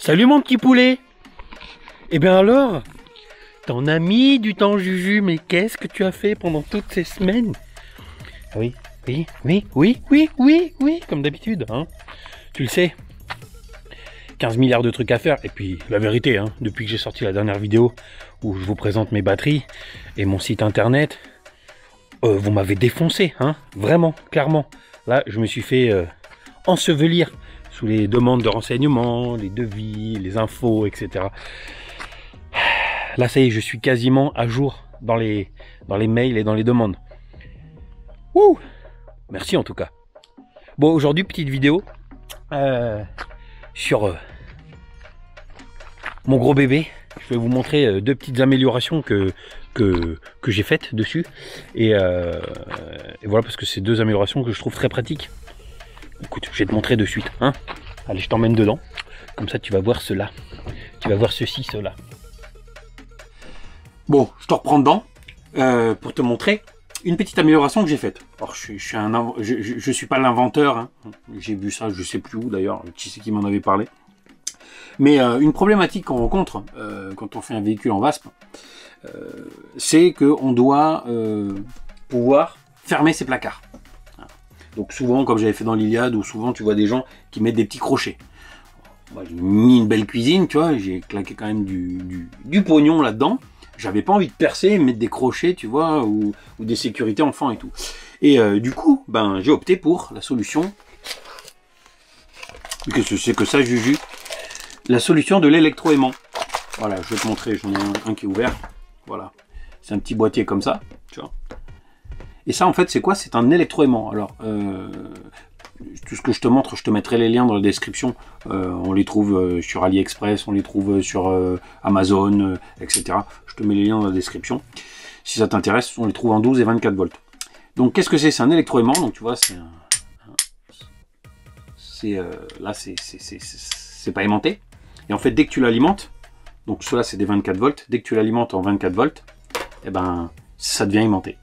Salut mon petit poulet. Eh bien alors, t'en as mis du temps Juju, mais qu'est-ce que tu as fait pendant toutes ces semaines? Oui, comme d'habitude, hein. Tu le sais, 15 milliards de trucs à faire. Et puis la vérité, hein, depuis que j'ai sorti la dernière vidéo où je vous présente mes batteries et mon site internet, vous m'avez défoncé, hein, vraiment, clairement. Là, je me suis fait ensevelir sous les demandes de renseignements, les devis, les infos, etc. Là, ça y est, je suis quasiment à jour dans les mails et dans les demandes. Ouh, merci en tout cas. Bon, aujourd'hui, petite vidéo sur mon gros bébé. Je vais vous montrer deux petites améliorations que j'ai faites dessus. Et voilà, parce que c'est deux améliorations que je trouve très pratiques. Écoute, je vais te montrer de suite, hein. Allez, je t'emmène dedans. Comme ça, tu vas voir cela. Tu vas voir ceci, cela. Bon, je te reprends dedans pour te montrer une petite amélioration que j'ai faite. Alors, je suis pas l'inventeur, hein. J'ai vu ça, je sais plus où d'ailleurs, qui c'est qui m'en avait parlé. Mais une problématique qu'on rencontre quand on fait un véhicule en VASP, c'est qu'on doit pouvoir fermer ses placards. Donc souvent, comme j'avais fait dans l'Iliade, ou souvent tu vois des gens qui mettent des petits crochets. Moi, j'ai mis une belle cuisine, tu vois, j'ai claqué quand même du pognon là-dedans. J'avais pas envie de percer, mettre des crochets, tu vois, ou des sécurités enfants et tout. Et du coup, ben, j'ai opté pour la solution. Qu'est-ce que c'est que ça, Juju? La solution de l'électroaimant. Voilà, je vais te montrer, j'en ai un qui est ouvert. Voilà, c'est un petit boîtier comme ça, tu vois. Et ça, en fait, c'est quoi? C'est un électroaimant. Alors, tout ce que je te montre, je te mettrai les liens dans la description. On les trouve sur AliExpress, on les trouve sur Amazon, etc. Je te mets les liens dans la description. Si ça t'intéresse, on les trouve en 12 et 24 volts. Donc, qu'est-ce que c'est? C'est un électroaimant. Donc, tu vois, là, c'est pas aimanté. Et en fait, dès que tu l'alimentes, donc cela, c'est des 24 volts. Dès que tu l'alimentes en 24 volts, eh ben, ça devient aimanté.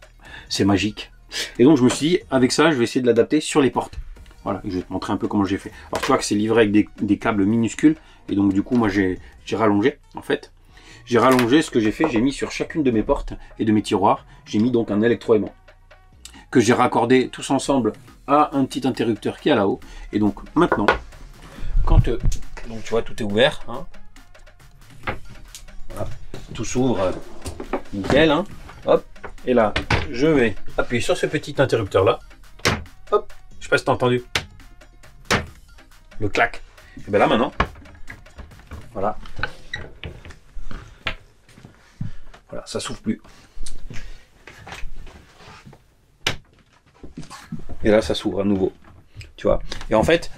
C'est magique. Et donc je me suis dit, avec ça, je vais essayer de l'adapter sur les portes. Voilà, je vais te montrer un peu comment j'ai fait. Alors tu vois que c'est livré avec des câbles minuscules. Et donc du coup, moi j'ai rallongé, en fait. J'ai rallongé, ce que j'ai fait, j'ai mis sur chacune de mes portes et de mes tiroirs, j'ai mis donc un électroaimant. Que j'ai raccordé tous ensemble à un petit interrupteur qui est là-haut. Et donc maintenant, quand donc tu vois, tout est ouvert. Hein. Voilà. Tout s'ouvre nickel. Hein. Hop. Et là, je vais appuyer sur ce petit interrupteur là. Hop, je sais pas si t'as entendu. Le clac. Et bien là maintenant, voilà. Voilà, ça s'ouvre plus. Et là, ça s'ouvre à nouveau. Tu vois. Et en fait,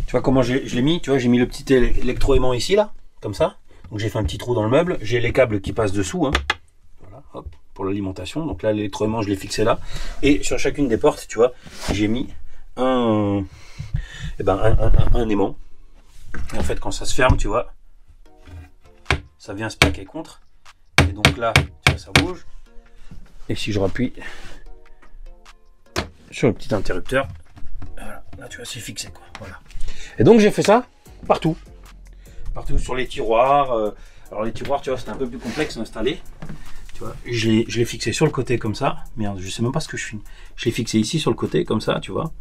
tu vois comment je l'ai mis. Tu vois, j'ai mis le petit électroaimant ici là, comme ça. Donc j'ai fait un petit trou dans le meuble. J'ai les câbles qui passent dessous. Hein. Voilà, hop. Pour l'alimentation, donc là l'électroaimant je l'ai fixé là, et sur chacune des portes, tu vois, j'ai mis un aimant, et en fait quand ça se ferme, tu vois, ça vient se plaquer contre, et donc là, tu vois, ça bouge, et si je rappuie sur le petit interrupteur, voilà, là tu vois, c'est fixé quoi, voilà. Et donc j'ai fait ça partout sur les tiroirs, alors les tiroirs, tu vois, c'est un peu plus complexe à installer. Je l'ai fixé sur le côté comme ça. Merde, je sais même pas ce que je filme. Je l'ai fixé ici sur le côté comme ça, tu vois.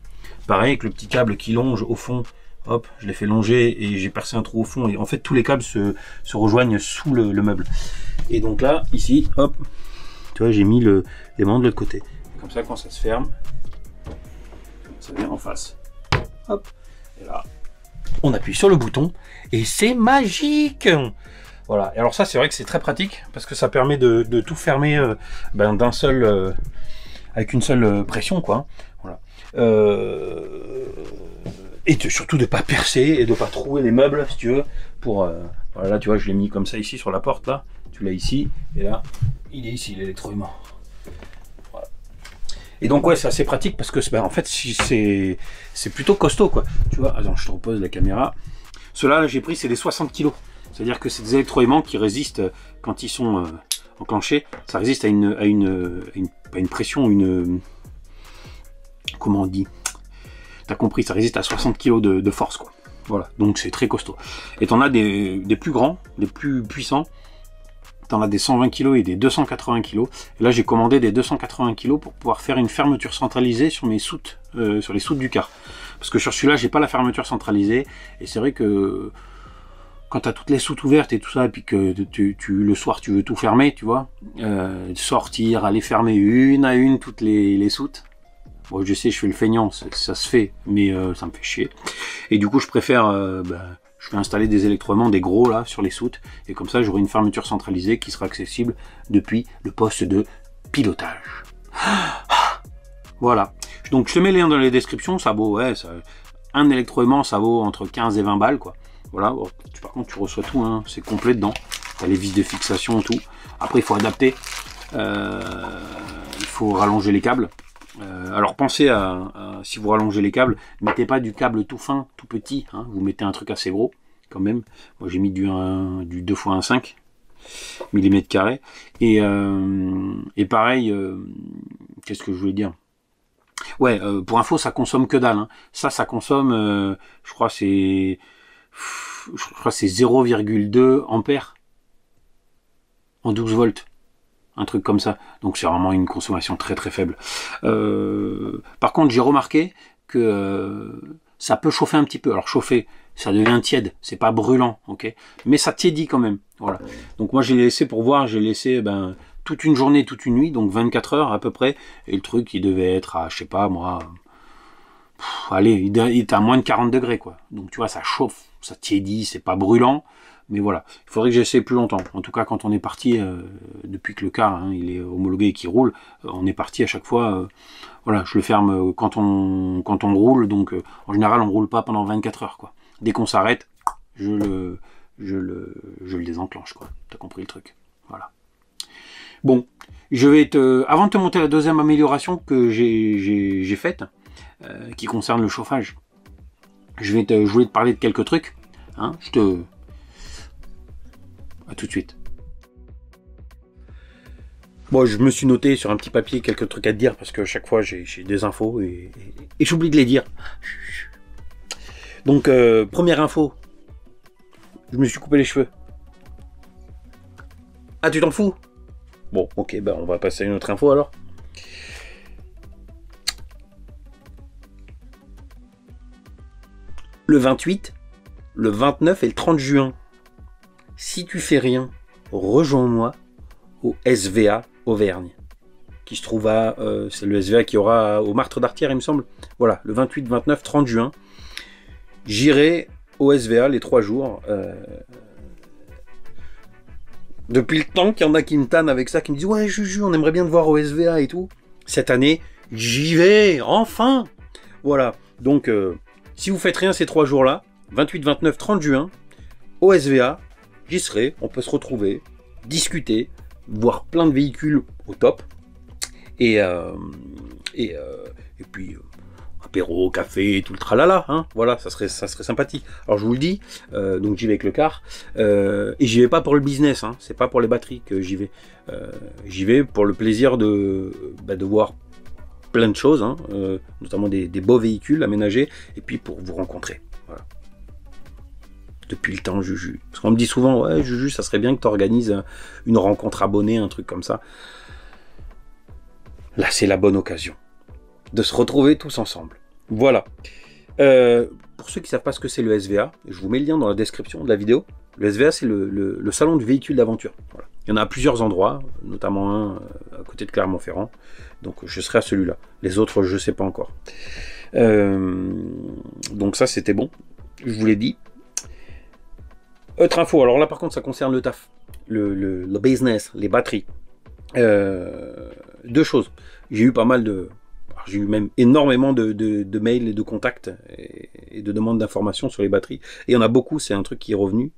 Pareil avec le petit câble qui longe au fond. Hop, je l'ai fait longer et j'ai percé un trou au fond. Et en fait, tous les câbles se rejoignent sous le meuble. Et donc là, ici, hop, tu vois, j'ai mis l'aimant de l'autre côté. Comme ça, quand ça se ferme, ça vient en face. Hop, et là, on appuie sur le bouton et c'est magique. Voilà, et alors ça c'est vrai que c'est très pratique parce que ça permet de tout fermer d'un seul, avec une seule pression quoi. Voilà. Et surtout de pas percer et de pas trouer les meubles si tu veux. Pour voilà, là tu vois je l'ai mis comme ça ici sur la porte là, tu l'as ici et là il est ici l'électroaimant. Voilà. Et donc ouais c'est assez pratique parce que en fait c'est plutôt costaud quoi. Tu vois, attends je te repose la caméra. Ceux-là j'ai pris c'est des 60 kg. C'est-à-dire que c'est des électroaimants qui résistent quand ils sont enclenchés. Ça résiste à pas une pression, comment on dit? T'as compris, ça résiste à 60 kg de force, quoi. Voilà, donc c'est très costaud. Et t'en as des plus grands, des plus puissants. T'en as des 120 kg et des 280 kg. Et là, j'ai commandé des 280 kg pour pouvoir faire une fermeture centralisée sur mes soutes, sur les soutes du car. Parce que sur celui-là, j'ai pas la fermeture centralisée. Et c'est vrai que quand t'as toutes les soutes ouvertes et tout ça, et puis que le soir, tu veux tout fermer, tu vois, sortir, aller fermer une à une toutes les soutes. Bon, je sais, je fais le feignant, ça se fait, mais ça me fait chier. Et du coup, je préfère... je vais installer des électroaimants, des gros là, sur les soutes, et comme ça j'aurai une fermeture centralisée qui sera accessible depuis le poste de pilotage. Voilà. Donc je te mets les liens dans les descriptions, ça vaut, ouais, un électroaimant ça vaut entre 15 et 20 balles, quoi. Voilà, bon, par contre tu reçois tout, hein, c'est complet dedans. T'as les vis de fixation, tout. Après il faut adapter, il faut rallonger les câbles. Alors pensez si vous rallongez les câbles, mettez pas du câble tout fin, tout petit, hein, vous mettez un truc assez gros quand même. Moi j'ai mis du 2 x 1,5 mm². Et pareil, qu'est-ce que je voulais dire? Ouais, pour info, ça consomme que dalle. Hein. Ça consomme, je crois c'est 0,2 ampères en 12 volts. Un truc comme ça. Donc c'est vraiment une consommation très très faible. Par contre, j'ai remarqué que ça peut chauffer un petit peu. Alors chauffer, ça devient tiède, c'est pas brûlant, ok, mais ça tiédit quand même. Voilà. Donc moi j'ai laissé pour voir, j'ai laissé toute une journée, toute une nuit, donc 24 heures à peu près, et le truc il devait être à, je sais pas moi, allez, il est à moins de 40 degrés quoi. Donc tu vois, ça chauffe, ça tiédit, c'est pas brûlant. Mais voilà, il faudrait que j'essaie plus longtemps. En tout cas, quand on est parti, depuis que le car hein, il est homologué et qu'il roule, on est parti à chaque fois. Voilà, je le ferme quand on roule. Donc, en général, on roule pas pendant 24 heures, quoi. Dès qu'on s'arrête, je le désenclenche, quoi. T'as compris le truc. Voilà. Bon, je vais avant de te monter la deuxième amélioration que j'ai faite, qui concerne le chauffage, je voulais te parler de quelques trucs. Hein, à tout de suite. Bon, je me suis noté sur un petit papier quelques trucs à te dire parce que chaque fois j'ai des infos et j'oublie de les dire. Donc, première info, je me suis coupé les cheveux. Ah, tu t'en fous? Bon, ok, on va passer à une autre info alors. Le 28, le 29 et le 30 juin. Si tu fais rien, rejoins-moi au SVA Auvergne, qui se trouve à... c'est le SVA qui aura au Martre d'Artière, il me semble. Voilà, le 28, 29, 30 juin. J'irai au SVA les 3 jours. Depuis le temps qu'il y en a qui me tannent avec ça, qui me disent « Ouais, Juju, on aimerait bien te voir au SVA et tout. » Cette année, j'y vais, enfin. Voilà, donc si vous faites rien ces 3 jours-là, 28, 29, 30 juin, au SVA, j'y serai, on peut se retrouver, discuter, voir plein de véhicules au top, et puis apéro, café, tout le tralala, hein, voilà, ça serait sympathique. Alors je vous le dis, donc j'y vais avec le car, et j'y vais pas pour le business, hein, c'est pas pour les batteries que j'y vais pour le plaisir de voir plein de choses, hein, notamment des beaux véhicules aménagés, et puis pour vous rencontrer, voilà. Depuis le temps, Juju. Parce qu'on me dit souvent, ouais, Juju, ça serait bien que tu organises une rencontre abonnée, un truc comme ça. Là, c'est la bonne occasion de se retrouver tous ensemble. Voilà. Pour ceux qui ne savent pas ce que c'est le SVA, je vous mets le lien dans la description de la vidéo. Le SVA, c'est le salon du véhicule d'aventure. Voilà. Il y en a à plusieurs endroits, notamment un à côté de Clermont-Ferrand. Donc, je serai à celui-là. Les autres, je ne sais pas encore. Donc ça, c'était bon. Je vous l'ai dit. Autre info, alors là par contre ça concerne le taf, le business, les batteries. 2 choses. J'ai eu pas mal j'ai eu même énormément de mails et de contacts et de demandes d'informations sur les batteries. Et il y en a beaucoup, c'est un truc qui est revenu.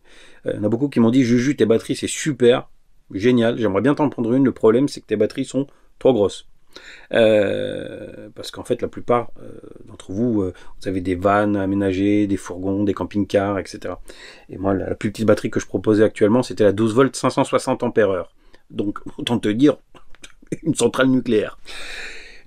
Il y en a beaucoup qui m'ont dit Juju, tes batteries c'est super, génial, j'aimerais bien t'en prendre une. Le problème c'est que tes batteries sont trop grosses. Parce qu'en fait la plupart d'entre vous, vous avez des vannes aménagées, des fourgons, des camping-cars, etc. Et moi la plus petite batterie que je proposais actuellement c'était la 12 volts 560 ampères-heure. Donc autant te dire une centrale nucléaire.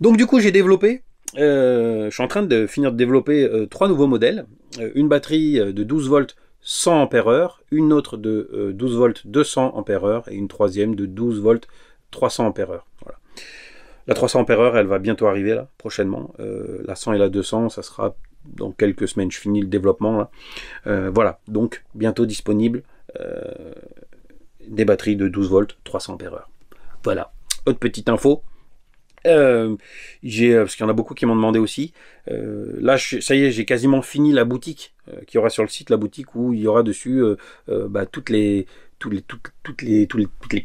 Donc du coup j'ai développé, je suis en train de finir de développer 3 nouveaux modèles une batterie de 12 volts 100 ampères-heure, une autre de 12 volts 200 ampères-heure et une troisième de 12 volts 300 ampères-heure. Voilà. La 300 ampères-heure, elle va bientôt arriver là, prochainement. La 100 et la 200, ça sera dans quelques semaines. Je finis le développement là. Voilà, donc bientôt disponible des batteries de 12 volts 300 ampères-heure. Voilà, autre petite info. Parce qu'il y en a beaucoup qui m'ont demandé aussi. Là, ça y est, j'ai quasiment fini la boutique qu'il y aura sur le site, la boutique où il y aura dessus toutes les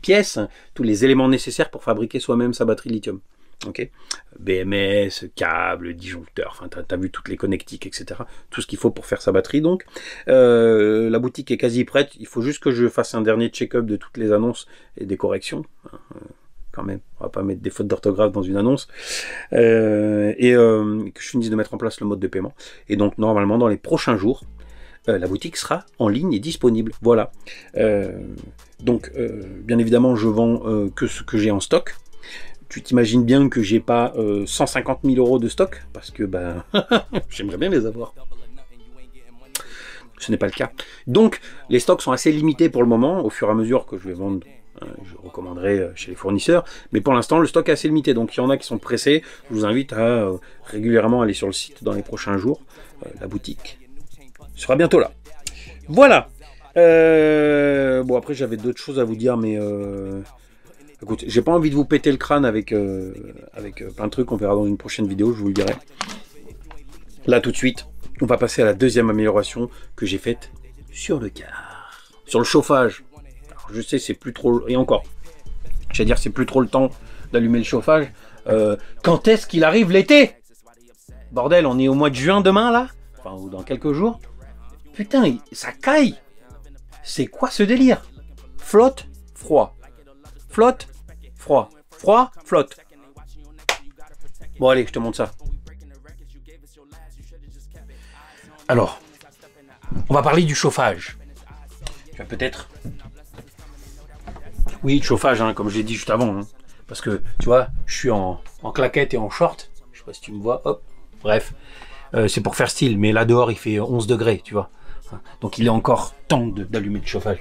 pièces, tous les éléments nécessaires pour fabriquer soi-même sa batterie lithium. Ok, BMS, câble, disjoncteur, enfin t'as vu toutes les connectiques, etc. Tout ce qu'il faut pour faire sa batterie. Donc la boutique est quasi prête. Il faut juste que je fasse un dernier check-up de toutes les annonces et des corrections. Quand même, on va pas mettre des fautes d'orthographe dans une annonce, que je finisse de mettre en place le mode de paiement. Et donc normalement dans les prochains jours, la boutique sera en ligne et disponible. Voilà. Donc bien évidemment, je vends que ce que j'ai en stock. Tu t'imagines bien que j'ai pas 150 000 euros de stock parce que ben j'aimerais bien les avoir. Ce n'est pas le cas. Donc les stocks sont assez limités pour le moment. Au fur et à mesure que je vais vendre, je recommanderai chez les fournisseurs, mais pour l'instant le stock est assez limité, donc il y en a qui sont pressés. Je vous invite à régulièrement aller sur le site dans les prochains jours. La boutique sera bientôt là. Voilà. Bon, après j'avais d'autres choses à vous dire, mais écoute, j'ai pas envie de vous péter le crâne avec plein de trucs. On verra dans une prochaine vidéo, je vous le dirai. Là tout de suite, on va passer à la deuxième amélioration que j'ai faite sur le car, sur le chauffage. Je sais, c'est plus trop... Et encore, j'allais dire, c'est plus trop le temps d'allumer le chauffage. Quand est-ce qu'il arrive l'été? Bordel, on est au mois de juin demain, là? Enfin, ou dans quelques jours. Putain, ça caille. C'est quoi ce délire? Flotte, froid. Flotte, froid. Froid, flotte. Bon, allez, je te montre ça. Alors, on va parler du chauffage. Tu vas peut-être... Oui, de chauffage, hein, comme j'ai dit juste avant. Hein. Parce que, tu vois, je suis en claquette et en short. Je sais pas si tu me vois. Hop, bref. C'est pour faire style. Mais là, dehors, il fait 11 degrés, tu vois. Donc, il est encore temps d'allumer le chauffage.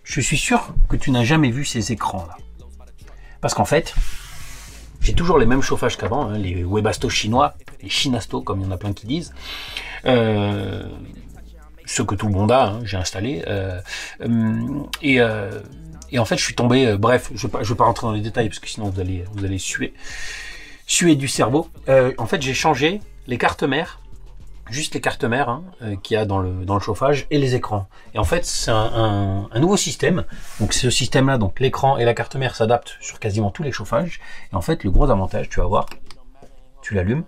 Je suis sûr que tu n'as jamais vu ces écrans-là. Parce qu'en fait, j'ai toujours les mêmes chauffages qu'avant. Hein, les Webasto chinois. Les Chinasto, comme il y en a plein qui disent. Ce que tout le monde a, hein, j'ai installé. Et en fait, je suis tombé... bref, je vais pas rentrer dans les détails, parce que sinon vous allez suer du cerveau. En fait, j'ai changé les cartes mères, juste les cartes mères hein, qu'il y a dans le chauffage, et les écrans. Et en fait, c'est un nouveau système. Donc ce système-là, donc l'écran et la carte mère s'adaptent sur quasiment tous les chauffages. Et en fait, le gros avantage, tu vas voir, tu l'allumes,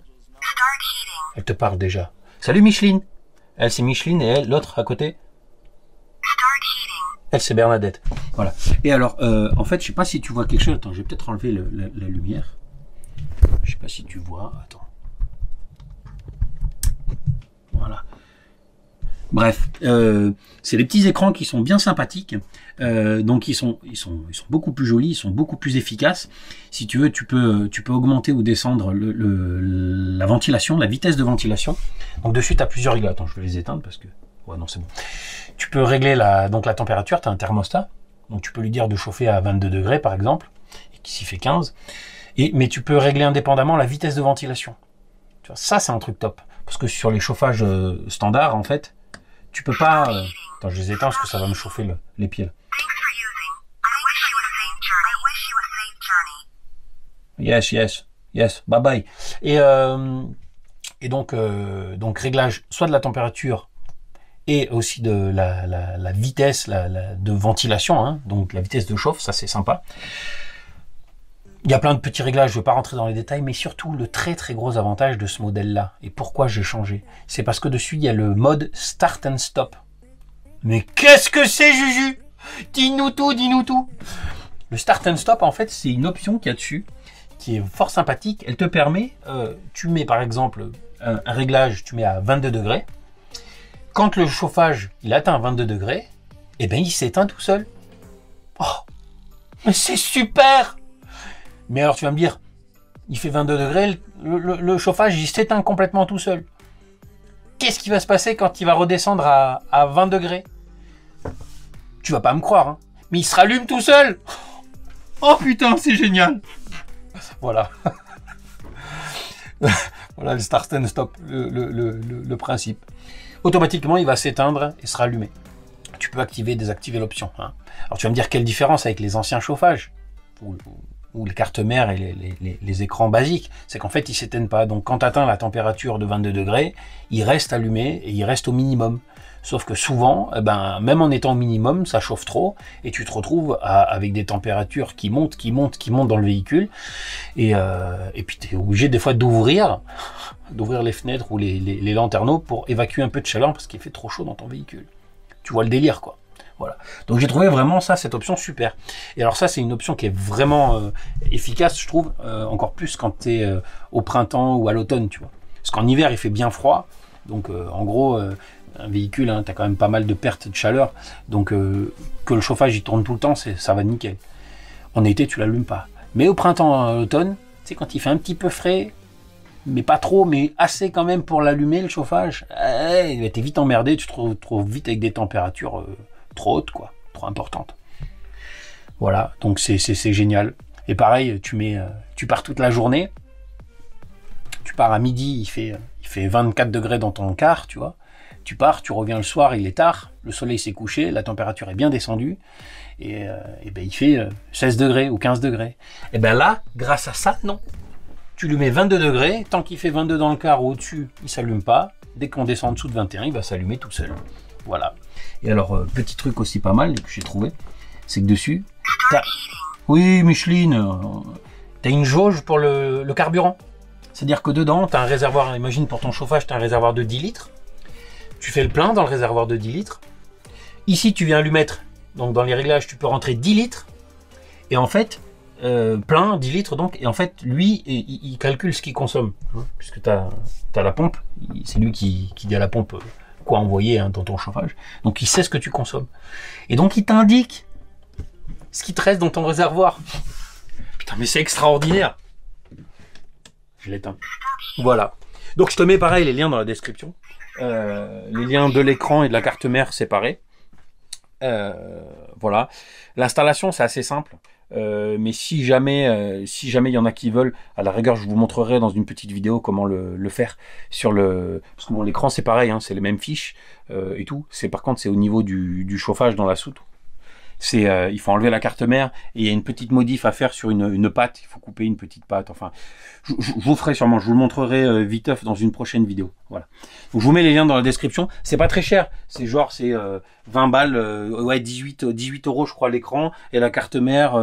elle te parle déjà. Salut Micheline! Elle, c'est Micheline, et elle, l'autre à côté, elle, c'est Bernadette. Voilà. Et alors, en fait, je sais pas si tu vois quelque chose. Attends, je vais peut-être enlever la lumière. Je sais pas si tu vois. Attends. Voilà. Bref, c'est des petits écrans qui sont bien sympathiques. Donc, ils sont beaucoup plus jolis, ils sont beaucoup plus efficaces. Si tu veux, tu peux augmenter ou descendre la ventilation, la vitesse de ventilation. Donc, dessus, tu as plusieurs réglages. Attends, je vais les éteindre parce que... Ouais, non, c'est bon. Tu peux régler la température, tu as un thermostat. Donc, tu peux lui dire de chauffer à 22 degrés, par exemple, et qu'ici fait 15. Mais tu peux régler indépendamment la vitesse de ventilation. Tu vois, ça, c'est un truc top. Parce que sur les chauffages standards, en fait, tu peux pas... Attends, je les éteins parce que ça va me chauffer les pieds. Là. Yes, bye bye. Et donc réglage soit de la température et aussi de la vitesse de ventilation, hein, donc la vitesse de chauffe, ça c'est sympa. Il y a plein de petits réglages, je ne vais pas rentrer dans les détails, mais surtout le très très gros avantage de ce modèle-là, et pourquoi j'ai changé, c'est parce que dessus il y a le mode Start and Stop. Mais qu'est-ce que c'est, Juju? Dis-nous tout. Le Start and Stop, en fait, c'est une option qu'il y a dessus, qui est fort sympathique. Elle te permet, tu mets par exemple un réglage, tu mets à 22 degrés. Quand le chauffage il atteint 22 degrés, eh ben il s'éteint tout seul. Oh, mais c'est super! Mais alors tu vas me dire, il fait 22 degrés, le chauffage il s'éteint complètement tout seul. qu'est-ce qui va se passer quand il va redescendre à 20 degrés? Tu vas pas me croire, hein, mais il se rallume tout seul. Oh putain, c'est génial. Voilà. Voilà le start and stop, le principe. Automatiquement, il va s'éteindre et se rallumer. Tu peux activer et désactiver l'option. Hein. Alors tu vas me dire quelle différence avec les anciens chauffages ou les cartes mères et les écrans basiques, c'est qu'en fait ils s'éteignent pas. Donc quand tu atteins la température de 22 degrés, ils restent allumés et ils restent au minimum. Sauf que souvent, eh ben, même en étant au minimum, ça chauffe trop et tu te retrouves avec des températures qui montent dans le véhicule. Et puis tu es obligé des fois d'ouvrir les fenêtres ou les lanterneaux pour évacuer un peu de chaleur parce qu'il fait trop chaud dans ton véhicule. Tu vois le délire, quoi. Voilà. Donc j'ai trouvé vraiment cette option super. Et alors ça, c'est une option qui est vraiment efficace, je trouve, encore plus quand tu es au printemps ou à l'automne, tu vois. Parce qu'en hiver, il fait bien froid. Donc en gros, un véhicule, hein, tu as quand même pas mal de pertes de chaleur. Donc que le chauffage, il tourne tout le temps, ça va nickel. En été, tu l'allumes pas. Mais au printemps, à l'automne, tu sais, quand il fait un petit peu frais, mais pas trop, mais assez quand même pour l'allumer, le chauffage, t'es vite emmerdé, tu te retrouves vite avec des températures trop hautes, quoi, trop importantes. Voilà, donc c'est génial. Et pareil, tu pars toute la journée, tu pars à midi, il fait 24 degrés dans ton car, tu vois. Tu pars, tu reviens le soir, il est tard, le soleil s'est couché, la température est bien descendue, et ben il fait 16 degrés ou 15 degrés. Et ben là, grâce à ça, non. Tu lui mets 22 degrés, tant qu'il fait 22 dans le car ou au-dessus, il ne s'allume pas. Dès qu'on descend en dessous de 21, il va s'allumer tout seul. Voilà. Et alors, petit truc aussi pas mal que j'ai trouvé, c'est que dessus, oui, Micheline, tu as une jauge pour le carburant. C'est-à-dire que dedans, tu as un réservoir, imagine pour ton chauffage, tu as un réservoir de 10 litres. Tu fais le plein dans le réservoir de 10 litres. Ici, tu viens lui mettre, donc dans les réglages, tu peux rentrer 10 litres. Et en fait, plein, 10 litres donc, et en fait, lui, il calcule ce qu'il consomme, hein, puisque tu as la pompe, c'est lui qui dit à la pompe quoi envoyer, hein, dans ton chauffage, donc il sait ce que tu consommes. Et donc, il t'indique ce qui te reste dans ton réservoir. Putain, mais c'est extraordinaire. Je l'éteins. Voilà. Donc, je te mets pareil les liens dans la description. Les liens de l'écran et de la carte mère séparés. Voilà. L'installation, c'est assez simple. Mais si jamais il y en a qui veulent, à la rigueur, je vous montrerai dans une petite vidéo comment le faire sur parce que bon, l'écran c'est pareil, hein, c'est les mêmes fiches et tout. Par contre, c'est au niveau du chauffage dans la soute. Il faut enlever la carte mère et il y a une petite modif à faire sur une patte. Il faut couper une petite patte. Enfin, je vous ferai sûrement, je vous le montrerai viteuf dans une prochaine vidéo. Voilà. Donc, je vous mets les liens dans la description. C'est pas très cher. C'est 20 balles, ouais, 18 euros, je crois, l'écran. Et la carte mère,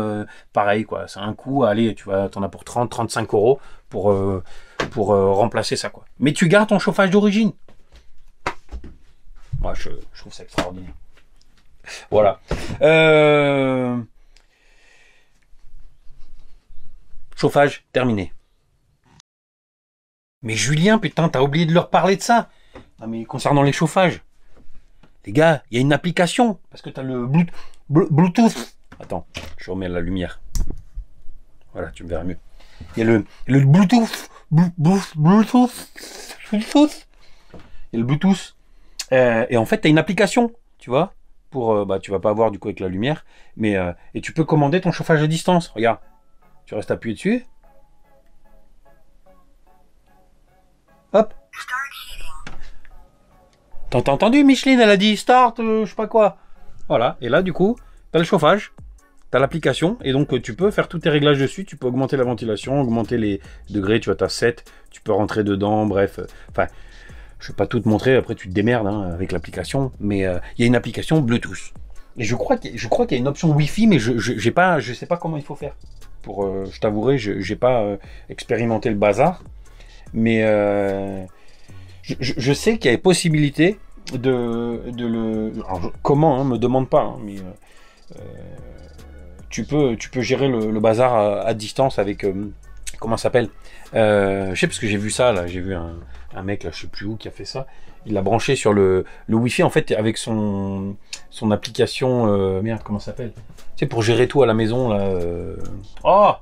pareil, quoi. C'est un coût. Allez, t'en as pour 30-35 euros pour remplacer ça, quoi. Mais tu gardes ton chauffage d'origine. Moi, je trouve ça extraordinaire. Voilà. Chauffage terminé. Mais Julien, putain, t'as oublié de leur parler de ça. Non, mais concernant les chauffages, les gars, il y a une application parce que t'as le Bluetooth. Attends, je remets la lumière. Voilà, tu me verras mieux. Il y a le Bluetooth. Bluetooth. Il y a le Bluetooth. Et en fait, t'as une application, tu vois. Tu vas pas voir du coup avec la lumière, mais et tu peux commander ton chauffage à distance. Regarde, tu restes appuyé dessus. Hop. T'as entendu, Micheline, elle a dit start, je sais pas quoi. Voilà, et là du coup, t'as le chauffage, t'as l'application, et donc tu peux faire tous tes réglages dessus. Tu peux augmenter la ventilation, augmenter les degrés. Tu vois, t'as 7, tu peux rentrer dedans, bref. Enfin, je vais pas tout te montrer, après tu te démerdes, hein, avec l'application, mais il y a une application Bluetooth. Et je crois qu'il y a une option Wi-Fi, mais je sais pas comment il faut faire. Je t'avouerai, j'ai pas expérimenté le bazar, mais je sais qu'il y a possibilité comment, hein, me demande pas, hein, mais tu peux gérer le bazar à distance avec comment ça s'appelle, je sais parce que j'ai vu ça là, j'ai vu un mec là, je sais plus où, qui a fait ça. Il l'a branché sur le Wi-Fi en fait avec son application, merde, comment ça s'appelle, tu sais, pour gérer tout à la maison là.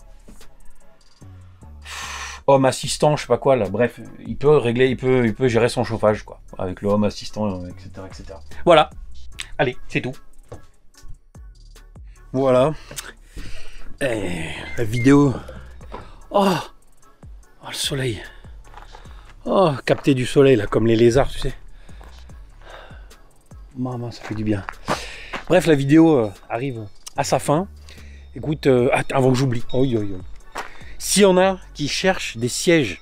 Home assistant, je sais pas quoi là. Bref, il peut régler, il peut gérer son chauffage, quoi. avec le home assistant, etc., etc. Voilà. Allez, c'est tout. Voilà. Et la vidéo. Oh, oh, le soleil. Oh, capter du soleil, là, comme les lézards, tu sais. Maman, ça fait du bien. Bref, la vidéo arrive à sa fin. Écoute, avant que j'oublie. S'il y en a qui cherchent des sièges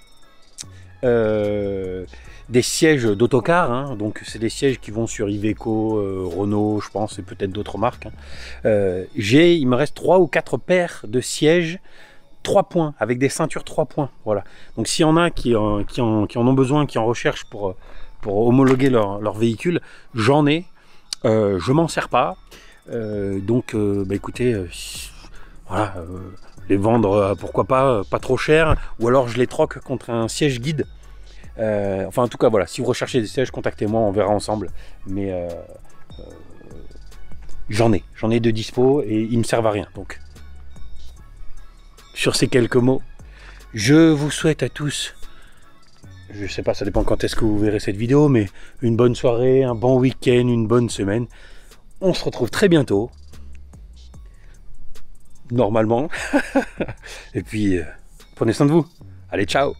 d'autocar, hein, donc c'est des sièges qui vont sur Iveco, Renault, je pense, et peut-être d'autres marques. Hein. Il me reste 3 ou 4 paires de sièges 3 points, avec des ceintures 3 points. Voilà. Donc s'il y en a qui en ont besoin, qui en recherchent pour homologuer leur véhicule, j'en ai. Je m'en sers pas. Donc écoutez, voilà, les vendre, pourquoi pas trop cher, ou alors je les troque contre un siège guide. Enfin en tout cas voilà, si vous recherchez des sièges, contactez-moi, on verra ensemble. Mais j'en ai de dispo et ils me servent à rien. Donc sur ces quelques mots, je vous souhaite à tous, je sais pas, ça dépend quand est-ce que vous verrez cette vidéo, mais une bonne soirée, un bon week-end, une bonne semaine. On se retrouve très bientôt. Normalement. Et puis, prenez soin de vous. Allez, ciao!